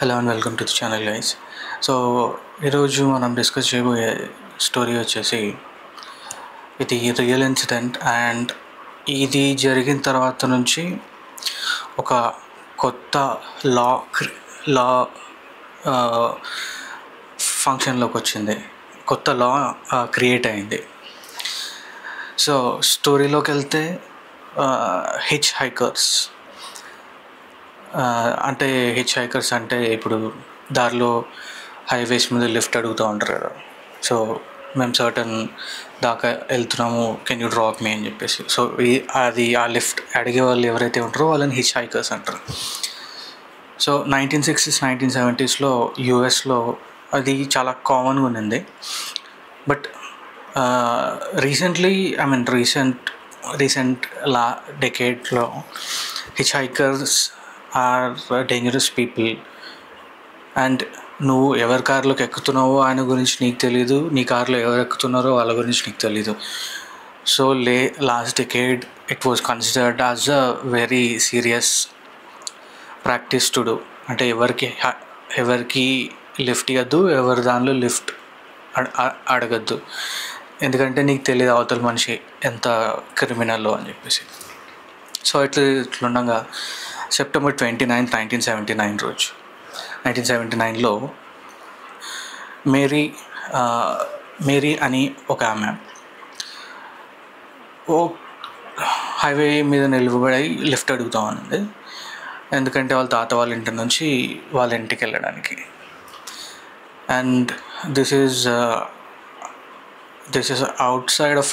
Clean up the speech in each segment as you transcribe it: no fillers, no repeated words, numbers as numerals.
Hello and welcome to the channel guys. So ఈరోజు మనం discuss చేయబోయే స్టోరీ వచ్చేసి ఇది రియల్ ఇన్సిడెంట్ అండ్ ఇది జరిగిన తర్వాత నుంచి ఒక కొత్త లా లా ఫంక్షన్లోకి వచ్చింది. కొత్త లా క్రియేట్ అయింది. సో స్టోరీలోకి వెళ్తే హిచ్ హైకర్స్ అంటే ఇప్పుడు దారిలో హైవేస్ మీద లిఫ్ట్ అడుగుతూ ఉంటారు కదా. సో మేము సర్టన్ దాకా వెళ్తున్నాము, కెన్ యూ డ్రాప్ మీ అని చెప్పేసి. సో ఆ లిఫ్ట్ అడిగే వాళ్ళు ఎవరైతే ఉంటారో వాళ్ళని హిచ్ హైకర్స్ అంటారు. సో 1960s 1970sలో యూఎస్లో అది చాలా కామన్గా ఉన్నింది. బట్ రీసెంట్ డెకేడ్లో hitchhikers are dangerous people. And నువ్వు ఎవరి కార్లోకి ఎక్కుతున్నావో ఆయన గురించి నీకు తెలీదు, నీ కార్లో ఎవరు ఎక్కుతున్నారో వాళ్ళ గురించి నీకు తెలీదు. So last decade it was considered as a very serious practice to do. అంటే ఎవరికి లిఫ్ట్ ఇవ్వద్దు, ఎవరి దానిలో లిఫ్ట్ అడగద్దు, ఎందుకంటే నీకు తెలియదు అవతల మనిషి ఎంత క్రిమినల్లో అని చెప్పేసి. సో ఇట్లుండగా September 29th 1979 రోజు 1979లో మేరీ అని ఒక ఆమె హైవే మీద నిలబడి లిఫ్ట్ అడుగుతా ఉంది. ఎందుకంటే వాళ్ళ తాత వాళ్ళ ఇంటి నుంచి వాళ్ళ ఇంటికి వెళ్ళడానికి. And this is out side of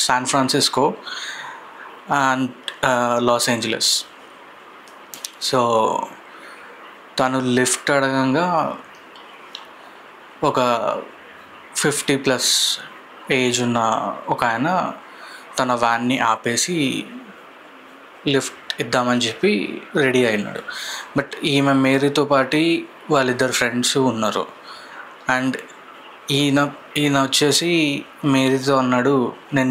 San Francisco and Los Angeles. So తను లిఫ్ట్ అడగంగా ఒక 50+ ఏజ్ ఉన్న ఒక ఆయన తన వ్యాన్ని ఆపేసి లిఫ్ట్ ఇద్దామని చెప్పి రెడీ అయినాడు. బట్ ఈమె మేరీతో పాటు వాళ్ళిద్దరు ఫ్రెండ్స్ ఉన్నారు. అండ్ ఈయన వచ్చేసి మేరీతో అన్నాడు, నేను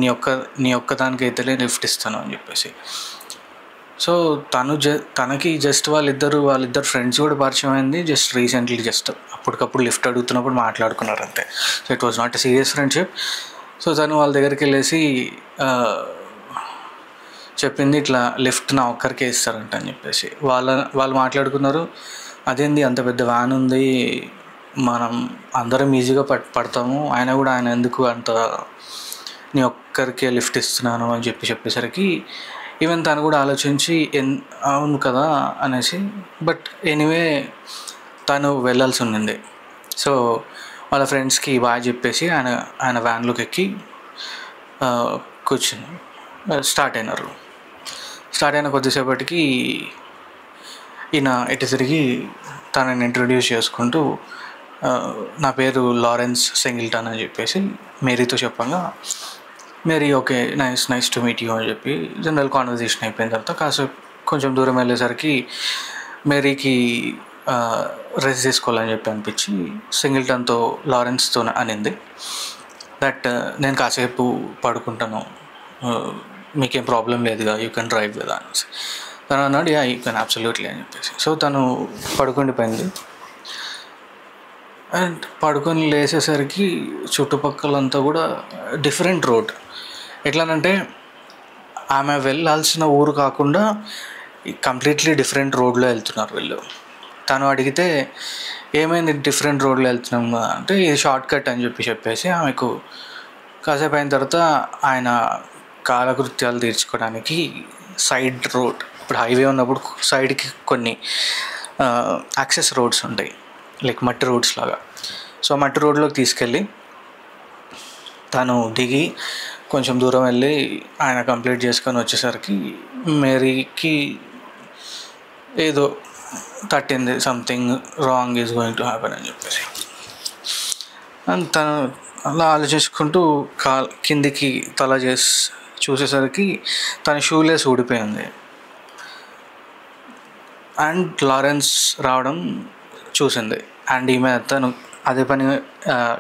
నీ ఒక్కదానికి అయితేనే లిఫ్ట్ ఇస్తాను అని చెప్పేసి. సో తనకి వాళ్ళిద్దరు ఫ్రెండ్స్ కూడా పరిచయం అయింది. రీసెంట్లీ అప్పటికప్పుడు లిఫ్ట్ అడుగుతున్నప్పుడు మాట్లాడుకున్నారు అంతే. So it was not a serious friendship. So తను వాళ్ళ దగ్గరికి వెళ్ళేసి చెప్పింది, ఇట్లా లిఫ్ట్ నా ఒక్కరికే ఇస్తారంట అని చెప్పేసి. వాళ్ళు మాట్లాడుకున్నారు, అదేంది అంత పెద్ద వ్యాన్ ఉంది, మనం అందరం ఈజీగా పడతాము, ఆయన ఎందుకు అంత నీ ఒక్కరికే లిఫ్ట్ ఇస్తున్నాను అని చెప్పేసరికి ఈవెన్ తను కూడా ఆలోచించి అవును కదా అనేసి. బట్ ఎనీవే తను వెళ్ళాల్సి ఉండింది. సో వాళ్ళ ఫ్రెండ్స్కి బాగా చెప్పేసి ఆయన వ్యాన్లోకి ఎక్కి కూర్చుని స్టార్ట్ అయిన కొద్దిసేపటికి ఈయన ఇటు తిరిగి తనని ఇంట్రడ్యూస్ చేసుకుంటూ, నా పేరు లారెన్స్ సింగిల్టన్ అని చెప్పేసి మేరీతో చెప్పంగా, Mary okay nice to meet you అని చెప్పి జనరల్ కాన్వర్జేషన్ అయిపోయిన తర్వాత కాసేపు కొంచెం దూరం వెళ్ళేసరికి మేరీకి రెస్ట్ తీసుకోవాలని చెప్పి అనిపించి సింగిల్టన్తో లారెన్స్తో అనింది దట్ నేను కాసేపు పడుకుంటాను, మీకేం ప్రాబ్లం లేదుగా, యూ కెన్ డ్రైవ్ కదా అనేసి. తను అన్నాడు, యా యూ కెన్ అబ్సల్యూట్లీ అని చెప్పేసి. సో తను పడుకుండిపోయింది. అండ్ పడుకొని లేచేసరికి చుట్టుపక్కలంతా కూడా డిఫరెంట్ రోడ్. ఎట్లానంటే ఆమె వెళ్ళాల్సిన ఊరు కాకుండా కంప్లీట్లీ డిఫరెంట్ రోడ్లో వెళ్తున్నారు వీళ్ళు. తను అడిగితే ఏమైంది డిఫరెంట్ రోడ్లో వెళ్తున్నాం అంటే, ఇది షార్ట్ కట్ అని చెప్పేసి ఆమెకు కాసేపు అయిన తర్వాత ఆయన కాలకృత్యాలు తీర్చుకోవడానికి సైడ్ రోడ్, ఇప్పుడు హైవే ఉన్నప్పుడు సైడ్కి కొన్ని యాక్సెస్ రోడ్స్ ఉంటాయి, లైక్ మట్టి రోడ్స్ లాగా. సో మట్టి రోడ్లోకి తీసుకెళ్ళి తను దిగి కొంచెం దూరం వెళ్ళి ఆయన కంప్లీట్ చేసుకొని వచ్చేసరికి మేరీకి ఏదో తట్టింది, something wrong is going to happen అని చెప్పేసి. అండ్ తను అలా ఆలోచించుకుంటూ కిందికి తల చేసి చూసేసరికి తన షూలేస్ ఊడిపోయింది. అండ్ లారెన్స్ రావడం చూసింది. అండ్ ఈమె తను అదే పని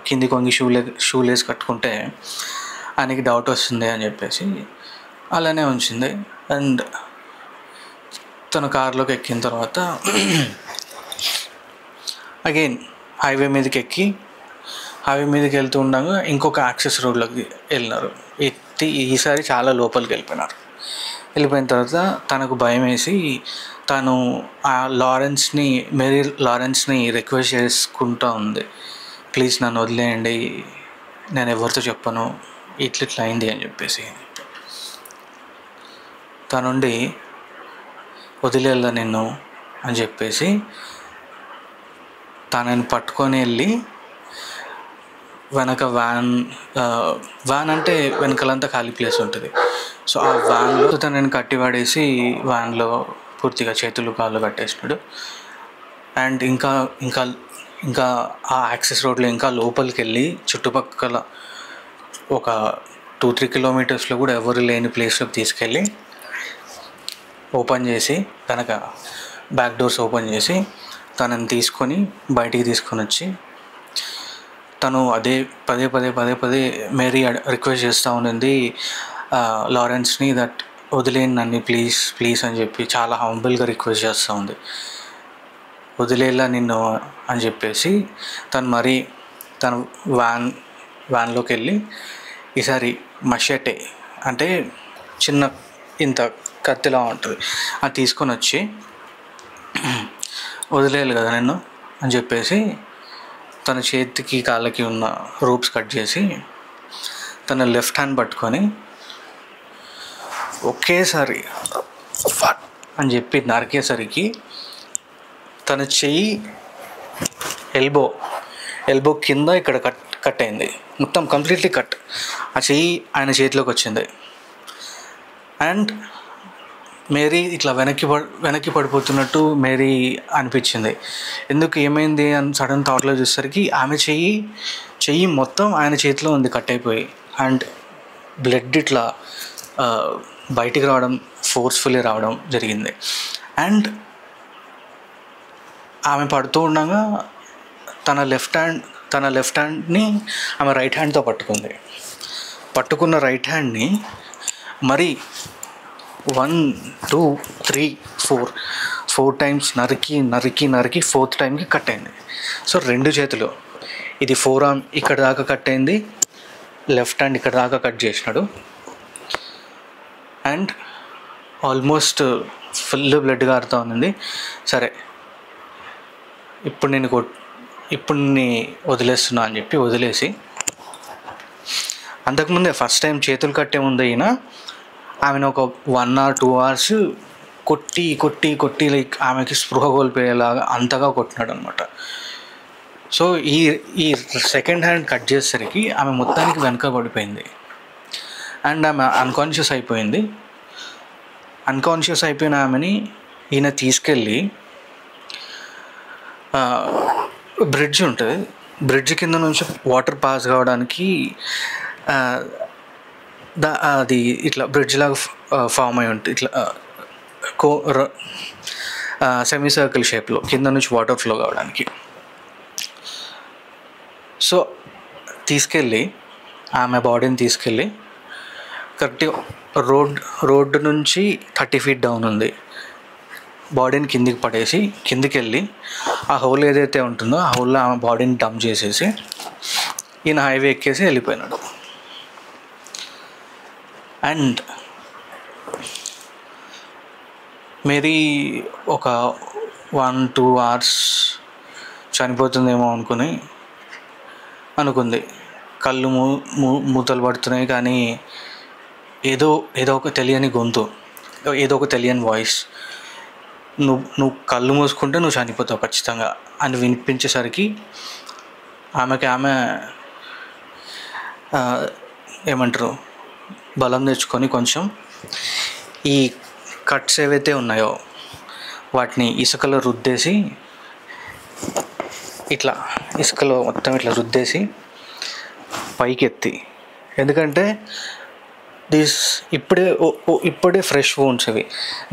కింది కొంగి షూలేస్ కట్టుకుంటే ఆయనకి డౌట్ వస్తుంది అని చెప్పేసి అలానే ఉంచింది. అండ్ తన కారులోకి ఎక్కిన తర్వాత అగైన్ హైవే మీదకి ఎక్కి హైవే మీదకి వెళ్తూ ఉండగా ఇంకొక యాక్సెస్ రోడ్లోకి వెళ్ళినారు. ఈసారి చాలా లోపలికి వెళ్ళిపోయినారు. వెళ్ళిపోయిన తర్వాత తనకు భయం వేసి తను ఆ మేరీ లారెన్స్ని రిక్వెస్ట్ చేసుకుంటూ ఉంది, ప్లీజ్ నన్ను వదిలేయండి, నేను ఎవరితో చెప్పను, ఇట్లా అయింది అని చెప్పేసి. తనుండి వదిలేలా నిన్ను అని చెప్పేసి తనని పట్టుకొని వెళ్ళి వెనక వ్యాన్ అంటే వెనకాలంతా ఖాళీ ప్లేస్ ఉంటుంది. సో ఆ వ్యాన్లో తనని కట్టిపడేసి వ్యాన్లో పూర్తిగా చేతులు కాళ్ళు కట్టేసినాడు. అండ్ ఇంకా ఇంకా ఇంకా ఆ యాక్సెస్ రోడ్లో ఇంకా లోపలికి వెళ్ళి చుట్టుపక్కల ఒక 2-3 కిలోమీటర్స్లో కూడా ఎవరు లేని ప్లేస్లోకి తీసుకెళ్ళి ఓపెన్ చేసి కనుక బ్యాక్ డోర్స్ ఓపెన్ చేసి తనని తీసుకొని బయటికి తీసుకొని వచ్చి తను అదే పదే మేరీ రిక్వెస్ట్ చేస్తూ ఉండింది లారెన్స్ని, దట్ వదిలేయండి నన్ను ప్లీజ్ అని చెప్పి చాలా హంబుల్గా రిక్వెస్ట్ చేస్తూ ఉంది, వదిలేలా నిన్ను అని చెప్పేసి. తను వ్యాన్లోకి వెళ్ళి ఈసారి మషెటే అంటే చిన్న ఇంత కత్తిలా ఉంటుంది అది తీసుకొని వచ్చి వదిలేయాలి కదా నిన్ను అని చెప్పేసి తన చేతికి కాళ్ళకి ఉన్న రూప్స్ కట్ చేసి తన లెఫ్ట్ హ్యాండ్ పట్టుకొని ఒకేసారి అని చెప్పి నరికేసరికి తన చెయ్యి ఎల్బో కింద ఇక్కడ కట్ అయింది, మొత్తం కంప్లీట్లీ కట్. ఆ చెయ్యి ఆయన చేతిలోకి వచ్చింది. అండ్ మేరీ ఇట్లా వెనక్కి పడిపోతున్నట్టు మేరీ అనిపించింది. ఎందుకు ఏమైంది అని సడన్ థాట్లో చూసేసరికి ఆమె చెయ్యి మొత్తం ఆయన చేతిలో ఉంది కట్ అయిపోయి. అండ్ బ్లడ్ ఇట్లా బయటికి రావడం, ఫోర్స్ఫుల్లీ రావడం జరిగింది. అండ్ ఆమె పడుతూ ఉండగా తన లెఫ్ట్ హ్యాండ్ని ఆమె రైట్ హ్యాండ్తో పట్టుకున్న రైట్ హ్యాండ్ని మరి 1, 2, 3, 4 టైమ్స్ నరికి 4th టైంకి కట్ అయింది. సో 2 చేతులు, ఇది ఫోర్ ఆర్మ్ ఇక్కడ దాకా కట్ అయింది, లెఫ్ట్ హ్యాండ్ ఇక్కడ దాకా కట్ చేసినాడు. అండ్ ఆల్మోస్ట్ ఫుల్ బ్లడ్ కారుతూ ఉంది. సరే ఇప్పుడు నేను వదిలేస్తున్నా అని చెప్పి వదిలేసి, అంతకుముందే ఫస్ట్ టైం చేతులు కట్టే ముందు అయినా ఆమెను ఒక 1 or 2 hours కొట్టి లైక్ ఆమెకి స్పృహ కోల్పోయేలాగా అంతగా కొట్టినాడు అనమాట. సో ఈ సెకండ్ హ్యాండ్ కట్ చేసేసరికి ఆమె మొత్తానికి వెనక పడిపోయింది. అండ్ ఆమె అన్కాన్షియస్ అయిపోయిన ఆమెని ఈయన తీసుకెళ్ళి బ్రిడ్జ్ ఉంటుంది, బ్రిడ్జ్ కింద నుంచి వాటర్ పాస్ కావడానికి అది ఇట్లా బ్రిడ్జ్ లాగా ఫామ్ అయి ఉంటుంది, ఇట్లా సెమీ సర్కిల్ షేప్లో కింద నుంచి వాటర్ ఫ్లో కావడానికి. సో ఆమె బాడీని తీసుకెళ్ళి కరెక్ట్గా రోడ్డు నుంచి 30 feet డౌన్ ఉంది, బాడీని కిందికి పడేసి కిందికి వెళ్ళి ఆ హోల్ ఏదైతే ఉంటుందో ఆ హోల్లో ఆమె బాడీని డంప్ చేసేసి ఈయన హైవే ఎక్కేసి వెళ్ళిపోయినాడు. అండ్ మేరీ ఒక 1-2 hours చనిపోతుందేమో అనుకుంది. కళ్ళు మూతలు పడుతున్నాయి, కానీ ఏదో ఒక తెలియని గొంతు, ఏదో ఒక తెలియని వాయిస్, నువ్వు కళ్ళు మూసుకుంటే నువ్వు చనిపోతావు ఖచ్చితంగా అని వినిపించేసరికి ఆమె ఏమంటారు బలం తెచ్చుకొని కొంచెం ఈ కట్స్ ఏవైతే ఉన్నాయో వాటిని ఇసుకలో రుద్దేసి ఇసుకలో మొత్తం ఇట్లా రుద్దేసి పైకి ఎత్తి, ఎందుకంటే ఇప్పుడే ఫ్రెష్ వూండ్స్ అవి,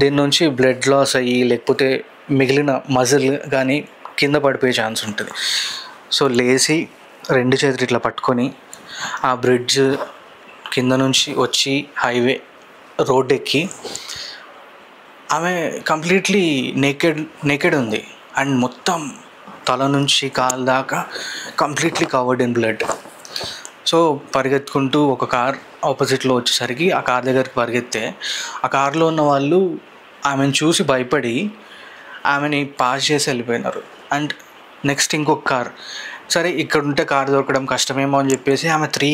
దీని నుంచి బ్లడ్ లాస్ అయ్యి లేకపోతే మిగిలిన మజిల్ కానీ కింద పడిపోయే ఛాన్స్ ఉంటుంది. సో లేచి 2 చేతులు ఇట్లా పట్టుకొని ఆ బ్రిడ్జ్ కింద నుంచి వచ్చి హైవే రోడ్ ఎక్కి ఆమె కంప్లీట్లీ నేకెడ్ ఉంది. అండ్ మొత్తం తల నుంచి కాలు దాకా completely covered in blood. So పరిగెత్తుకుంటూ ఒక కార్ ఆపోజిట్లో వచ్చేసరికి ఆ కార్ దగ్గరికి పరిగెత్తే ఆ కార్లో ఉన్న వాళ్ళు ఆమెను చూసి భయపడి ఆమెని పాస్ చేసి వెళ్ళిపోయినారు. అండ్ నెక్స్ట్ ఇంకొక కార్, సరే ఇక్కడ ఉంటే కార్ దొరకడం కష్టమేమో అని చెప్పేసి ఆమె 3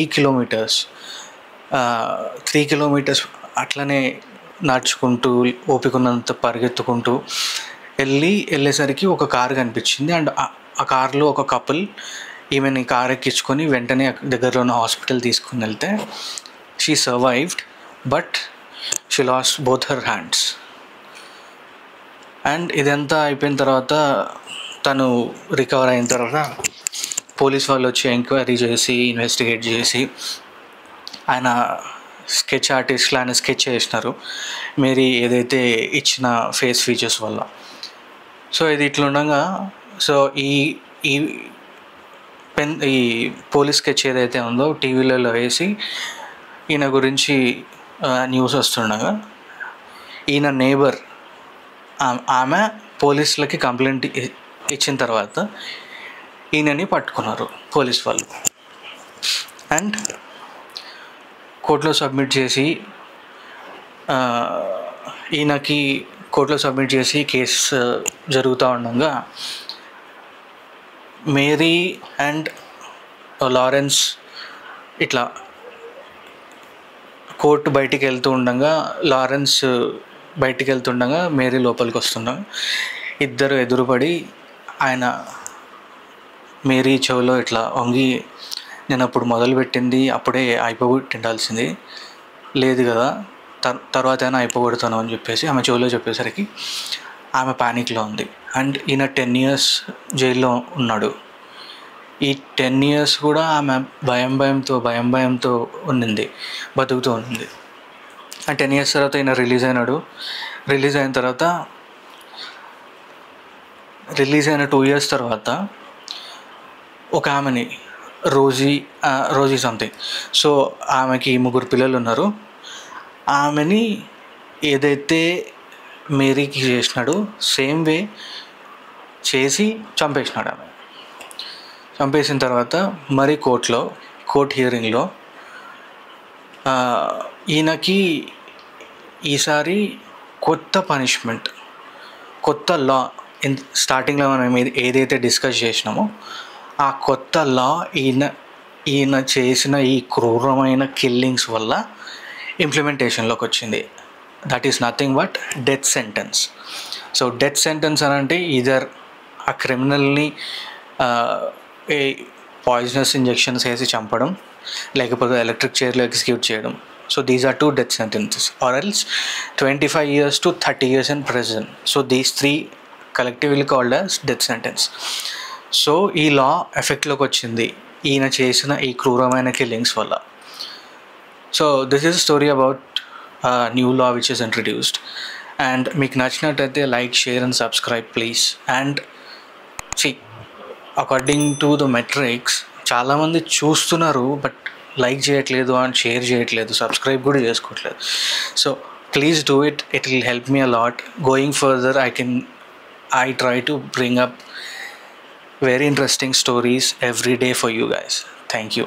కిలోమీటర్స్ అట్లనే నడుచుకుంటూ ఓపికన్నంత పరిగెత్తుకుంటూ వెళ్ళేసరికి ఒక కారు కనిపించింది. అండ్ ఆ కార్లో ఒక కపుల్ ఈమెని కార్ ఎక్కించుకొని వెంటనే దగ్గరలో ఉన్న హాస్పిటల్ తీసుకుని వెళ్తే she survived, but she lost both her hands. And ఇదంతా అయిపోయిన తర్వాత తను రికవర్ అయిన తర్వాత పోలీస్ వాళ్ళు వచ్చి ఎంక్వైరీ చేసి ఇన్వెస్టిగేట్ చేసి ఆయన స్కెచ్ ఆర్టిస్ట్లో ఆయన స్కెచ్ చేసినారు మేరీ ఏదైతే ఇచ్చిన ఫేస్ ఫీచర్స్ వల్ల. సో ఇది ఇట్లా ఉండగా సో ఈ పోలీస్ స్కెచ్ ఏదైతే ఉందో టీవీలలో వేసి ఈయన గురించి న్యూస్ వస్తుండగా ఈయన నేబర్ ఆమె పోలీసులకి కంప్లైంట్ ఇచ్చిన తర్వాత ఈయనని పట్టుకున్నారు పోలీస్ వాళ్ళు. అండ్ కోర్టులో సబ్మిట్ చేసి ఈయనకి కోర్టులో సబ్మిట్ చేసి కేసు జరుగుతూ ఉండగా మేరీ అండ్ లారెన్స్ ఇట్లా కోర్టు బయటికి వెళ్తూ ఉండగా లారెన్స్ బయటికి వెళ్తుండగా మేరీ లోపలికి వస్తుండగా ఇద్దరు ఎదురుపడి ఆయన మేరీ చెవిలో ఇట్లా వంగి, నేను అప్పుడు మొదలుపెట్టింది అప్పుడే అయిపోగొట్టిండాల్సింది లేదు కదా, తర్వాత అయినా అయిపోగొడతాను అని చెప్పేసి ఆమె చెవిలో చెప్పేసరికి ఆమె ప్యానిక్లో ఉంది. అండ్ ఈయన 10 years జైల్లో ఉన్నాడు. ఈ 10 years కూడా ఆమె భయంతో ఉండింది, బతుకుతూ ఉంది. ఆ 10 years తర్వాత ఈయన రిలీజ్ అయినాడు. రిలీజ్ అయిన 2 years తర్వాత ఒక ఆమెని రోజీ సంథింగ్, సో ఆమెకి 3 పిల్లలు ఉన్నారు. ఆమెని ఏదైతే మేరీకి చేసినాడో సేమ్ వే చేసి చంపేసినాడు. ఆమె చంపేసిన తర్వాత మరి కోర్ట్ హియరింగ్లో ఈయనకి ఈసారి కొత్త పనిష్మెంట్, కొత్త లా, స్టార్టింగ్లో మనం ఏదైతే డిస్కస్ చేసినామో ఆ కొత్త లా ఈయన చేసిన ఈ క్రూరమైన కిల్లింగ్స్ వల్ల ఇంప్లిమెంటేషన్లోకి వచ్చింది. That is nothing but death sentence. So death sentence అని అంటే ఈదర్ ఆ క్రిమినల్ని పాయిజనస్ ఇంజెక్షన్స్ వేసి చంపడం, లేకపోతే ఎలక్ట్రిక్ చైర్లో ఎగ్జిక్యూట్ చేయడం. So these are 2 death sentences, or else 25 years to 30 years in prison. So these 3 collectively called as death sentence. So ఈ లా ఎఫెక్ట్లోకి వచ్చింది ఈయన చేసిన ఈ క్రూరమైన కిల్లింగ్స్ వల్ల. So this is story about new law which is introduced. And మీకు నచ్చినట్టయితే like, share and subscribe please. And according to the metrics చాలామంది చూస్తున్నారు బట్ లైక్ చేయట్లేదు అండ్ షేర్ చేయట్లేదు, సబ్స్క్రైబ్ కూడా చేసుకోవట్లేదు. So please do it, it will help me a lot. Going further I try to bring up very interesting stories every day for you guys. Thank you.